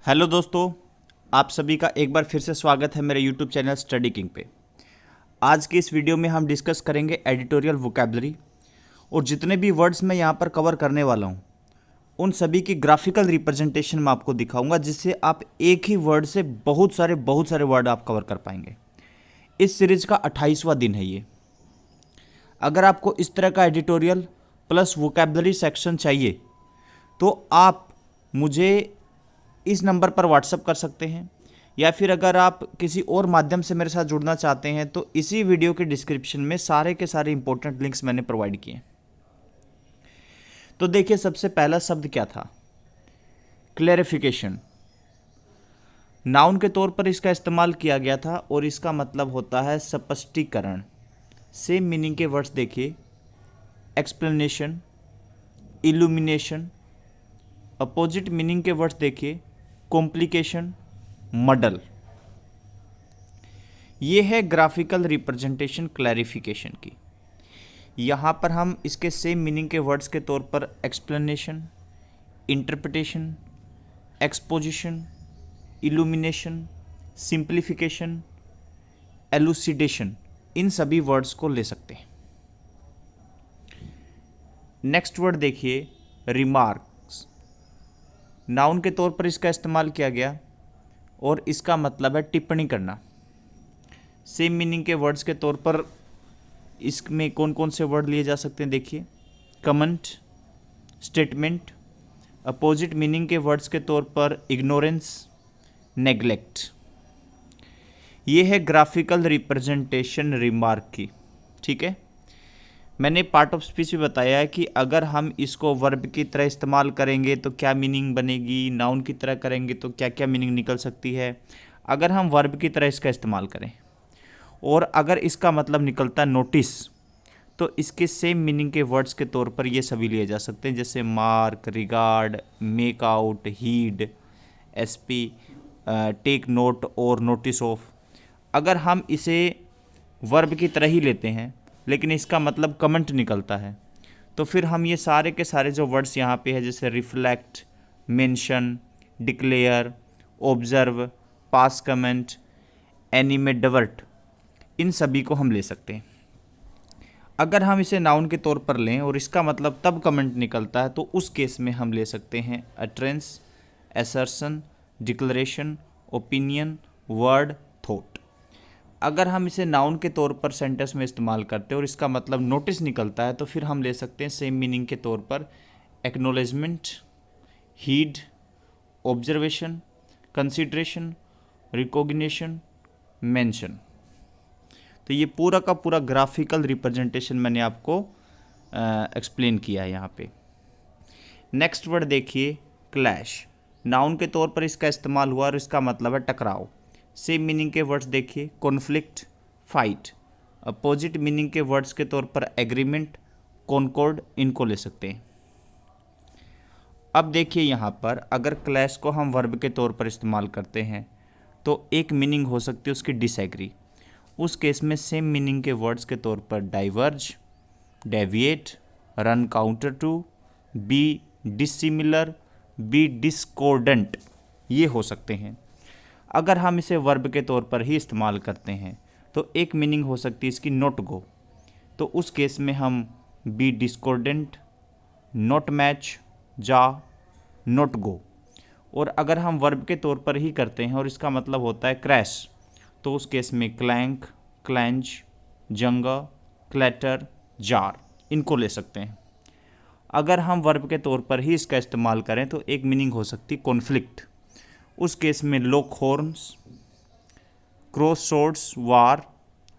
Hello दोस्तों, आप सभी का एक बार फिर से स्वागत है मेरे यूट्यूब चैनल स्टडी किंग पे। आज की इस वीडियो में हम डिस्कस करेंगे एडिटोरियल वोकैबुलरी और जितने भी वर्ड्स मैं यहाँ पर कवर करने वाला हूँ उन सभी की ग्राफिकल रिप्रेजेंटेशन मैं आपको दिखाऊंगा, जिससे आप एक ही वर्ड से बहुत सारे वर्ड आप कवर कर पाएंगे। इस सीरीज का 28वां दिन है ये। अगर आपको इस तरह का एडिटोरियल प्लस वोकैबुलरी सेक्शन चाहिए तो आप मुझे इस नंबर पर व्हाट्सअप कर सकते हैं, या फिर अगर आप किसी और माध्यम से मेरे साथ जुड़ना चाहते हैं तो इसी वीडियो के डिस्क्रिप्शन में सारे के सारे इंपॉर्टेंट लिंक्स मैंने प्रोवाइड किए। तो देखिए, सबसे पहला शब्द क्या था? क्लैरिफिकेशन। नाउन के तौर पर इसका इस्तेमाल किया गया था और इसका मतलब होता है स्पष्टीकरण। सेम मीनिंग के वर्ड्स देखिए, एक्सप्लेनेशन, इल्यूमिनेशन। अपोजिट मीनिंग के वर्ड्स देखिए, कॉम्प्लिकेशन, मडल। ये है ग्राफिकल रिप्रेजेंटेशन क्लैरिफिकेशन की। यहाँ पर हम इसके सेम मीनिंग के वर्ड्स के तौर पर explanation, interpretation, exposition, illumination, simplification, elucidation, इन सभी वर्ड्स को ले सकते हैं। नेक्स्ट वर्ड देखिए, रिमार्क्स। नाउन के तौर पर इसका इस्तेमाल किया गया और इसका मतलब है टिप्पणी करना। सेम मीनिंग के वर्ड्स के तौर पर इसमें कौन कौन से वर्ड लिए जा सकते हैं देखिए, कमेंट, स्टेटमेंट। अपोजिट मीनिंग के वर्ड्स के तौर पर इग्नोरेंस, नेग्लेक्ट। ये है ग्राफिकल रिप्रेजेंटेशन रिमार्क की। ठीक है, मैंने पार्ट ऑफ स्पीच भी बताया है कि अगर हम इसको वर्ब की तरह इस्तेमाल करेंगे तो क्या मीनिंग बनेगी, नाउन की तरह करेंगे तो क्या क्या मीनिंग निकल सकती है। अगर हम वर्ब की तरह इसका इस्तेमाल करें और अगर इसका मतलब निकलता है नोटिस, तो इसके सेम मीनिंग के वर्ड्स के तौर पर ये सभी लिए जा सकते हैं, जैसे mark, regard, make out, heed, espy, take note और नोटिस ऑफ। अगर हम इसे वर्ब की तरह ही लेते हैं लेकिन इसका मतलब कमेंट निकलता है, तो फिर हम ये सारे के सारे जो वर्ड्स यहाँ पे है, जैसे रिफ्लेक्ट, मेंशन, डिक्लेयर, ऑब्जर्व, पास कमेंट, एनिमेडवर्ट, इन सभी को हम ले सकते हैं। अगर हम इसे नाउन के तौर पर लें और इसका मतलब तब कमेंट निकलता है तो उस केस में हम ले सकते हैं utterance, assertion, declaration, opinion, word, thought. अगर हम इसे नाउन के तौर पर सेंटेंस में इस्तेमाल करते हैं और इसका मतलब नोटिस निकलता है तो फिर हम ले सकते हैं सेम मीनिंग के तौर पर acknowledgement, heed, observation, consideration, recognition, mention. तो ये पूरा का पूरा ग्राफिकल रिप्रेजेंटेशन मैंने आपको एक्सप्लेन किया है यहाँ पे। नेक्स्ट वर्ड देखिए, क्लैश। नाउन के तौर पर इसका इस्तेमाल हुआ और इसका मतलब है टकराव। सेम मीनिंग के वर्ड्स देखिए, कॉन्फ्लिक्ट, फाइट। अपोजिट मीनिंग के वर्ड्स के तौर पर एग्रीमेंट, कॉन्कॉर्ड, इनको ले सकते हैं। अब देखिए यहाँ पर अगर क्लैश को हम वर्ब के तौर पर इस्तेमाल करते हैं तो एक मीनिंग हो सकती है उसकी डिसएग्री। उस केस में सेम मीनिंग के वर्ड्स के तौर पर diverge, deviate, run counter to, be dissimilar, be discordant, ये हो सकते हैं। अगर हम इसे वर्ब के तौर पर ही इस्तेमाल करते हैं तो एक मीनिंग हो सकती है इसकी नॉट गो, तो उस केस में हम बी डिस्कॉर्डेंट, नॉट मैच, जा, नॉट गो। और अगर हम वर्ब के तौर पर ही करते हैं और इसका मतलब होता है क्रैश, तो उस केस में क्लैंक, क्लैंच, जंगा, क्लैटर, जार, इनको ले सकते हैं। अगर हम वर्ब के तौर पर ही इसका इस्तेमाल करें तो एक मीनिंग हो सकती है कॉन्फ्लिक्ट। उस केस में लॉक हॉर्न्स, क्रॉस सोर्ड्स, वार,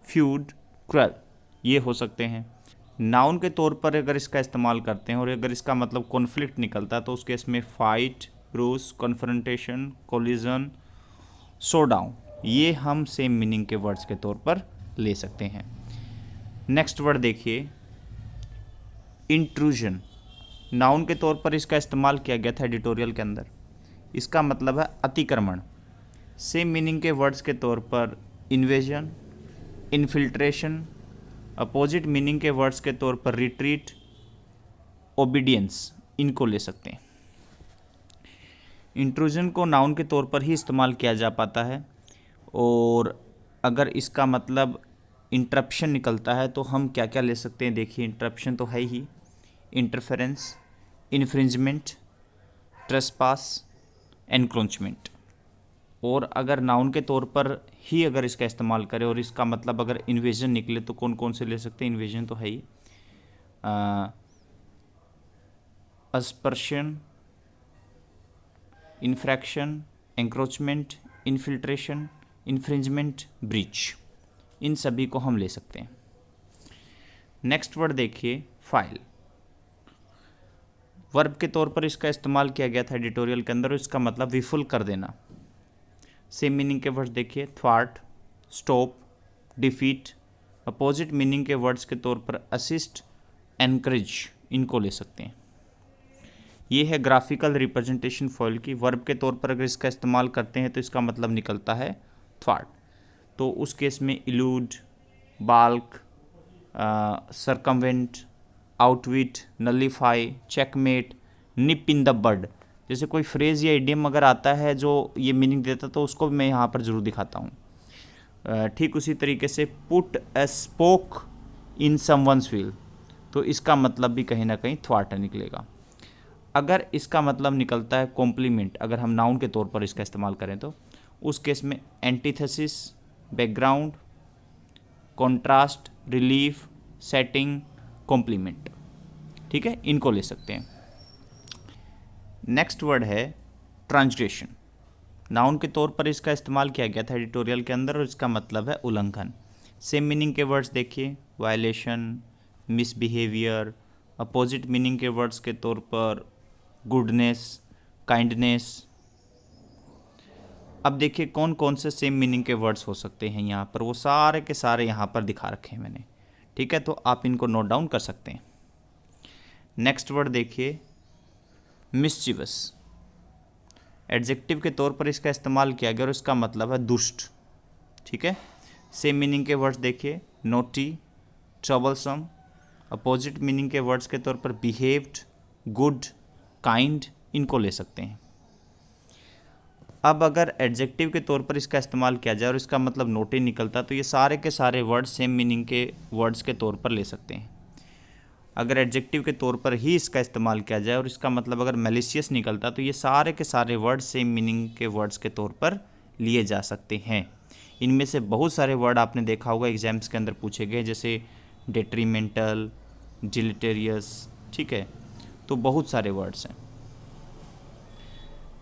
फ्यूड, क्वेल, ये हो सकते हैं। नाउन के तौर पर अगर इसका इस्तेमाल करते हैं और अगर इसका मतलब कॉन्फ्लिक्ट निकलता है तो उस केस में fight, Bruce, confrontation, collision, showdown, ये हम सेम मीनिंग के वर्ड्स के तौर पर ले सकते हैं। नेक्स्ट वर्ड देखिए, इंट्रूजन। नाउन के तौर पर इसका इस्तेमाल किया गया था एडिटोरियल के अंदर। इसका मतलब है अतिक्रमण। सेम मीनिंग के वर्ड्स के तौर पर इन्वेजन, इन्फिल्ट्रेशन। अपोजिट मीनिंग के वर्ड्स के तौर पर रिट्रीट, ओबीडियंस, इनको ले सकते हैं। इंट्रूजन को नाउन के तौर पर ही इस्तेमाल किया जा पाता है, और अगर इसका मतलब इंटरप्शन निकलता है तो हम क्या क्या ले सकते हैं। देखिए, इंटरप्शन तो है ही, इंटरफेरेंस, इन्फ्रिंजमेंट, ट्रेसपास, एनक्रोचमेंट। और अगर नाउन के तौर पर ही अगर इसका इस्तेमाल करें और इसका मतलब अगर इन्वेजन निकले तो कौन कौन से ले सकते हैं। इन्वेजन तो है ही, aspersion, infraction, encroachment, infiltration, infringement, breach, इन सभी को हम ले सकते हैं। नेक्स्ट वर्ड देखिए, फाइल। वर्ब के तौर पर इसका इस्तेमाल किया गया था एडिटोरियल के अंदर, और इसका मतलब विफुल कर देना। सेम मीनिंग के वर्ड्स देखिए, थ्वार्ट, स्टॉप, डिफीट। अपोजिट मीनिंग के वर्ड्स के तौर पर असिस्ट, एनकरेज, इनको ले सकते हैं। ये है ग्राफिकल रिप्रेजेंटेशन फॉइल की। वर्ब के तौर पर अगर इसका इस्तेमाल करते हैं तो इसका मतलब निकलता है थ्वार्ट। तो उस केस में elude, baulk, circumvent, outwit, nullify, checkmate, nip in the bud, जैसे कोई फ्रेज या इडियम अगर आता है जो ये मीनिंग देता तो उसको मैं यहाँ पर ज़रूर दिखाता हूँ। ठीक उसी तरीके से put A spoke in someone's wheel, तो इसका मतलब भी कहीं ना कहीं थ्वार्ट निकलेगा। अगर इसका मतलब निकलता है कॉम्प्लीमेंट, अगर हम नाउन के तौर पर इसका इस्तेमाल करें तो उस केस में antithesis, background, contrast, relief, setting, complement. ठीक है, इनको ले सकते हैं। नेक्स्ट वर्ड है ट्रांसग्रेशन। नाउन के तौर पर इसका इस्तेमाल किया गया था एडिटोरियल के अंदर, और इसका मतलब है उल्लंघन। सेम मीनिंग के वर्ड्स देखिए, वायलेशन, मिसबिहेवियर। अपोजिट मीनिंग के वर्ड्स के तौर पर गुडनेस, काइंडनेस। अब देखिए कौन कौन से सेम मीनिंग के वर्ड्स हो सकते हैं यहाँ पर, वो सारे के सारे यहाँ पर दिखा रखे हैं मैंने। ठीक है, तो आप इनको नोट डाउन कर सकते हैं। नेक्स्ट वर्ड देखिए, मिस्चिवस। एडजेक्टिव के तौर पर इसका इस्तेमाल किया गया और इसका मतलब है दुष्ट। ठीक है, सेम मीनिंग के वर्ड्स देखिए, नोटी, ट्रबलसम। अपोजिट मीनिंग के वर्ड्स के तौर पर बिहेव्ड, गुड, काइंड, इनको ले सकते हैं। अब अगर एडजेक्टिव के तौर पर इसका इस्तेमाल किया जाए और इसका मतलब नोटी निकलता तो ये सारे के सारे वर्ड सेम मीनिंग के वर्ड्स के तौर पर ले सकते हैं। अगर एडजेक्टिव के तौर पर ही इसका इस्तेमाल किया जाए और इसका मतलब अगर मैलिशियस निकलता तो ये सारे के सारे वर्ड सेम मीनिंग के वर्ड्स के तौर पर लिए जा सकते हैं। इनमें से बहुत सारे वर्ड आपने देखा होगा एग्जाम्स के अंदर पूछे गए, जैसे डेट्रीमेंटल, डिलिटेरियस। ठीक है, तो बहुत सारे वर्ड्स हैं।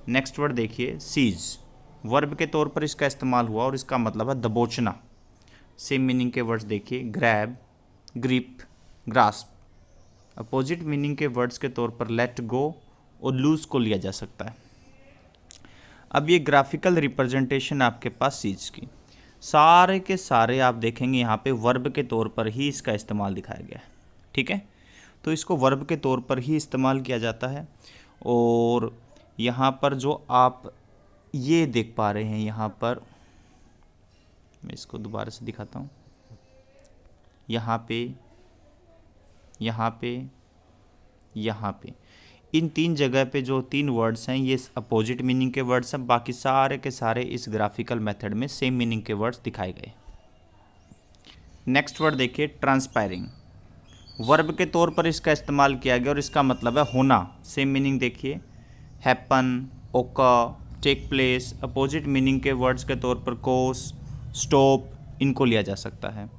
नेक्स्ट वर्ड देखिए, सीज। वर्ब के तौर पर इसका इस्तेमाल हुआ और इसका मतलब है दबोचना। सेम मीनिंग के वर्ड्स देखिए, grab, grip, grasp. Opposite meaning के वर्ड्स के तौर पर लेट गो और लूज को लिया जा सकता है। अब ये ग्राफिकल रिप्रेजेंटेशन आपके पास सीज की, सारे के सारे आप देखेंगे यहाँ पे वर्ब के तौर पर ही इसका इस्तेमाल दिखाया गया है। ठीक है, तो इसको वर्ब के तौर पर ही इस्तेमाल किया जाता है। और यहाँ पर जो आप ये देख पा रहे हैं, यहाँ पर मैं इसको दोबारा से दिखाता हूँ, यहाँ पे, यहाँ पे, यहाँ पे, इन तीन जगह पे जो तीन वर्ड्स हैं ये अपोजिट मीनिंग के वर्ड्स हैं। बाकी सारे के सारे इस ग्राफिकल मेथड में सेम मीनिंग के वर्ड्स दिखाए गए। नेक्स्ट वर्ड देखिए, ट्रांसपायरिंग। वर्ब के तौर पर इसका इस्तेमाल किया गया और इसका मतलब है होना। सेम मीनिंग देखिए, हैपन, ओका, टेक प्लेस। अपोजिट मीनिंग के वर्ड्स के तौर पर कोस, स्टॉप, इनको लिया जा सकता है।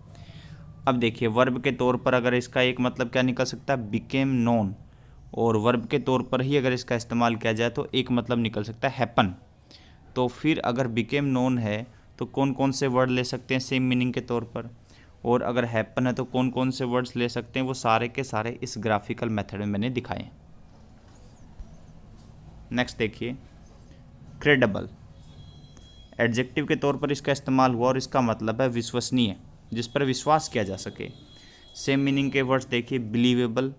अब देखिए, वर्ब के तौर पर अगर इसका एक मतलब क्या निकल सकता है, बिकेम नोन। और वर्ब के तौर पर ही अगर इसका इस्तेमाल किया जाए तो एक मतलब निकल सकता है हैपन। तो फिर अगर बिकेम नोन है तो कौन कौन से वर्ड ले सकते हैं सेम मीनिंग के तौर पर, और अगर हैपन है तो कौन कौन से वर्ड्स ले सकते हैं, वो सारे के सारे इस ग्राफिकल मेथड में मैंने दिखाए हैं। नेक्स्ट देखिए, क्रेडिबल। एडजेक्टिव के तौर पर इसका इस्तेमाल हुआ और इसका मतलब है विश्वसनीय, जिस पर विश्वास किया जा सके। सेम मीनिंग के वर्ड्स देखिए, बिलीवेबल,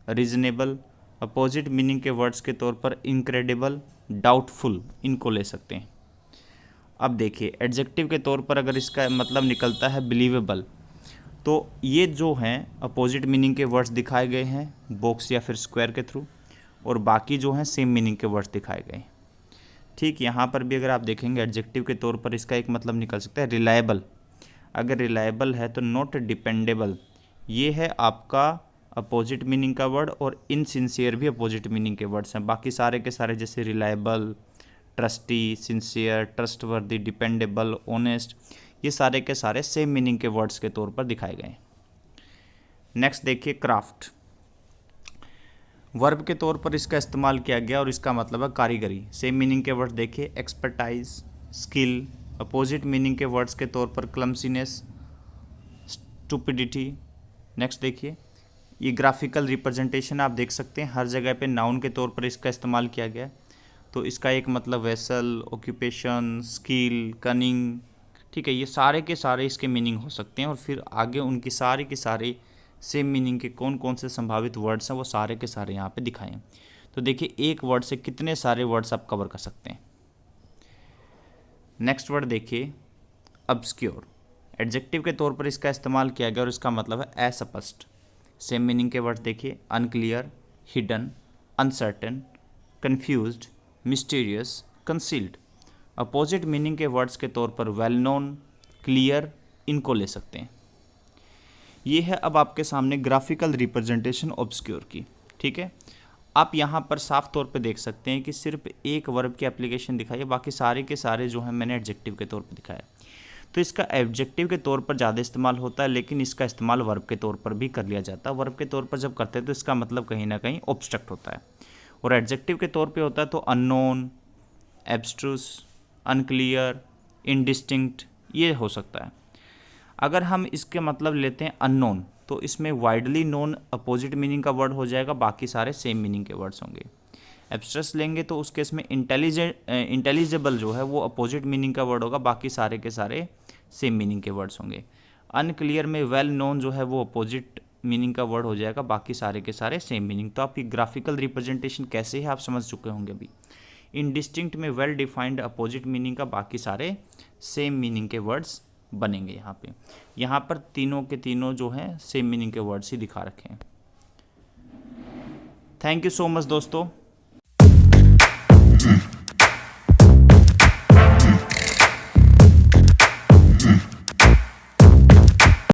रीजनेबल। अपोजिट मीनिंग के वर्ड्स के तौर पर इनक्रेडिबल, डाउटफुल, इनको ले सकते हैं। अब देखिए, एडजेक्टिव के तौर पर अगर इसका मतलब निकलता है बिलीवेबल, तो ये जो हैं अपोजिट मीनिंग के वर्ड्स दिखाए गए हैं बॉक्स या फिर स्क्वायर के थ्रू, और बाकी जो हैं सेम मीनिंग के वर्ड्स दिखाए गए। ठीक, यहाँ पर भी अगर आप देखेंगे एडजेक्टिव के तौर पर इसका एक मतलब निकल सकता है रिलायबल। अगर रिलायबल है तो नॉट डिपेंडेबल, ये है आपका अपोजिट मीनिंग का वर्ड, और इनसिंसियर भी अपोजिट मीनिंग के वर्ड्स हैं। बाकी सारे के सारे जैसे reliable, trustee, sincere, trustworthy, dependable, honest, ये सारे के सारे सेम मीनिंग के वर्ड्स के तौर पर दिखाए गए हैं। नेक्स्ट देखिए क्राफ्ट, वर्ब के तौर पर इसका इस्तेमाल किया गया और इसका मतलब है कारीगरी। सेम मीनिंग के वर्ड देखिए एक्सपर्टाइज, स्किल। अपोजिट मीनिंग के वर्ड्स के तौर पर क्लमसीनेस, स्टूपिडिटी। नेक्स्ट देखिए, ये ग्राफिकल रिप्रेजेंटेशन आप देख सकते हैं, हर जगह पे नाउन के तौर पर इसका इस्तेमाल किया गया है। तो इसका एक मतलब वेसल, ऑक्यूपेशन, स्किल, कनिंग, ठीक है, ये सारे के सारे इसके मीनिंग हो सकते हैं। और फिर आगे उनकी सारी के सारे सेम मीनिंग के कौन कौन से संभावित वर्ड्स हैं वो सारे के सारे यहाँ पे दिखाएं। तो देखिए एक वर्ड से कितने सारे वर्ड्स आप कवर कर सकते हैं। नेक्स्ट वर्ड देखिए ऑब्स्क्योर, एडजेक्टिव के तौर पर इसका इस्तेमाल किया गया और इसका मतलब है अस्पष्ट। सेम मीनिंग के वर्ड देखिए unclear, hidden, uncertain, confused, mysterious, concealed. Opposite meaning के वर्ड्स के तौर पर वेल नोन, क्लियर, इनको ले सकते हैं। ये है अब आपके सामने ग्राफिकल रिप्रेजेंटेशन ऑब्स्क्योर की, ठीक है। आप यहाँ पर साफ तौर पे देख सकते हैं कि सिर्फ एक वर्ब की एप्लीकेशन दिखाई है, बाकी सारे के सारे जो हैं मैंने एडजेक्टिव के तौर पे दिखाया। तो इसका एडजेक्टिव के तौर पर ज़्यादा इस्तेमाल होता है, लेकिन इसका इस्तेमाल वर्ब के तौर पर भी कर लिया जाता है। वर्ब के तौर पर जब करते हैं तो इसका मतलब कहीं ना कहीं ऑब्स्ट्रक्ट होता है, और एडजेक्टिव के तौर पर होता है तो अननोन, एब्स्ट्रूस, अनक्लियर, इनडिस्टिंक्ट, ये हो सकता है। अगर हम इसके मतलब लेते हैं अननोन, तो इसमें वाइडली नोन अपोजिट मीनिंग का वर्ड हो जाएगा, बाकी सारे सेम मीनिंग के वर्ड्स होंगे। एब्स्ट्रैक्ट लेंगे तो उस केस में इंटेलिजिबल जो है वो अपोजिट मीनिंग का वर्ड होगा, बाकी सारे के सारे सेम मीनिंग के वर्ड्स होंगे। अनक्लियर में वेल नोन जो है वो अपोजिट मीनिंग का वर्ड हो जाएगा, बाकी सारे के सारे सेम मीनिंग। तो आपकी ग्राफिकल रिप्रेजेंटेशन कैसे है आप समझ चुके होंगे अभी। इनडिस्टिंक्ट में वेल डिफाइंड अपोजिट मीनिंग का, बाकी सारे सेम मीनिंग के वर्ड्स बनेंगे। यहाँ पर तीनों के तीनों जो हैं सेम मीनिंग के वर्ड्स ही दिखा रखे हैं। थैंक यू सो मच दोस्तों।